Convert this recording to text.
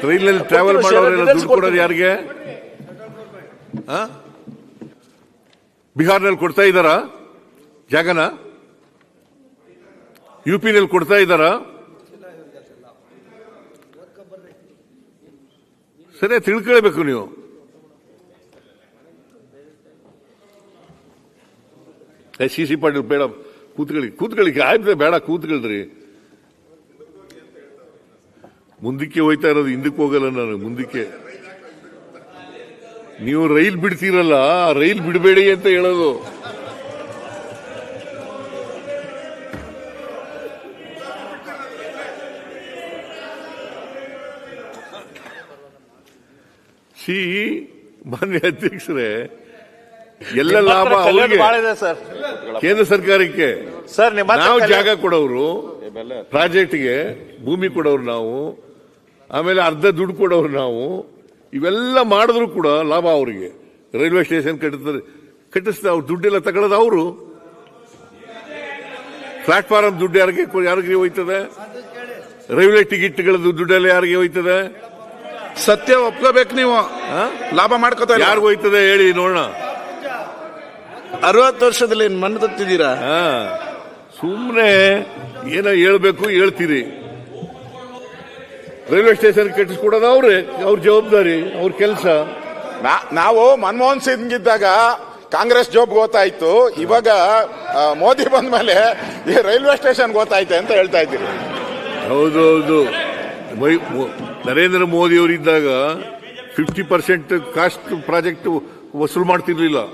ಟ್ರೈನಲ್ಲಿ ಟ್ರಾವೆಲ್ ಮಾಡೋರೆಲ್ಲ ದುಡ್ಡು ಕೊಡೋದು ಯಾರಿಗೆ? ಬಿಹಾರ್ನಲ್ಲಿ ಕೊಡ್ತಾ ಇದ್ದಾರಾ ಜಾಗನ? ಯುಪಿನಲ್ಲಿ ಕೊಡ್ತಾ ಇದ್ದಾರಾ? ಸರಿ, ತಿಳ್ಕೊಳ್ಬೇಕು ನೀವು. ಸಿ ಪಾಟೀಲ್ ಬೇಡ, ಕೂತ್ಕೊಳ್ಳಿ ಆಯ್ತು, ಬೇಡ ಕೂತ್ಕೊಳ್ರಿ. ಮುಂದಕ್ಕೆ ಹೋಯ್ತಾ ಇರೋದು, ಹಿಂದಕ್ಕೆ ಹೋಗಲ್ಲ ನಾನು. ಮುಂದಕ್ಕೆ ನೀವು ರೈಲ್ ಬಿಡ್ತೀರಲ್ಲ, ರೈಲ್ ಬಿಡಬೇಡಿ ಅಂತ ಹೇಳೋದು. ಮಾನ್ಯ ಅಧ್ಯಕ್ಷರೇ, ಎಲ್ಲ ಲಾಭ ಅವರಿಗೆ, ಕೇಂದ್ರ ಸರ್ಕಾರಕ್ಕೆ. ನಾವು ಜಾಗ ಕೊಡೋರು, ಪ್ರಾಜೆಕ್ಟ್ಗೆ ಭೂಮಿ ಕೊಡೋರು ನಾವು, ಆಮೇಲೆ ಅರ್ಧ ದುಡ್ಡು ಕೊಡೋರು ನಾವು. ಇವೆಲ್ಲ ಮಾಡಿದ್ರು ಕೂಡ ಲಾಭ ಅವರಿಗೆ. ರೈಲ್ವೆ ಸ್ಟೇಷನ್ ಕಟ್ಟಿಸ್ತಾ ಅವ್ರು ದುಡ್ಡೆಲ್ಲ ತಗೊಳ್ಳೋದು ಅವರು. ಪ್ಲಾಟ್ಫಾರ್ಮ್ ದುಡ್ಡು ಯಾರಿಗೆ ಹೋಯ್ತದೆ? ರೈಲ್ವೆ ಟಿಕೆಟ್ಗಳದ್ದು ದುಡ್ಡೆಲ್ಲ ಯಾರಿಗೆ ಹೋಯ್ತದೆ? ಸತ್ಯ ಒಪ್ಕೋಬೇಕು ನೀವು. ಲಾಭ ಮಾಡ್ಕೋತಾ ಯಾರಿಗೂ ಹೋಯ್ತದೆ ಹೇಳಿ ನೋಡೋಣ. 60 ವರ್ಷದಲ್ಲಿ ಮಣ್ಣು ತತ್ತಿದ್ದೀರಾ? ಸುಮ್ಮನೆ ಏನೋ ಹೇಳ್ಬೇಕು ಹೇಳ್ತೀರಿ. ರೈಲ್ವೆ ಸ್ಟೇಷನ್ ಕಟ್ಟಿಸ್ಕೊಡೋದು ಅವ್ರ ಜವಾಬ್ದಾರಿ, ಅವ್ರ ಕೆಲಸ. ನಾವು ಮನಮೋಹನ್ ಸಿಂಗ್ ಇದ್ದಾಗ ಕಾಂಗ್ರೆಸ್ ಜಾಬ್ ಗೊತ್ತಾಯ್ತು, ಇವಾಗ ಮೋದಿ ಬಂದ ಮೇಲೆ ಈ ರೈಲ್ವೆ ಸ್ಟೇಷನ್ ಗೊತ್ತಾಯ್ತು ಅಂತ ಹೇಳ್ತಾ ಇದ್ದೀರಿ. ಹೌದು. ನರೇಂದ್ರ ಮೋದಿ ಅವರಿದ್ದಾಗ 50% ಕಾಸ್ಟ್ ಪ್ರಾಜೆಕ್ಟ್ ವಸೂಲು ಮಾಡ್ತಿರ್ಲಿಲ್ಲ.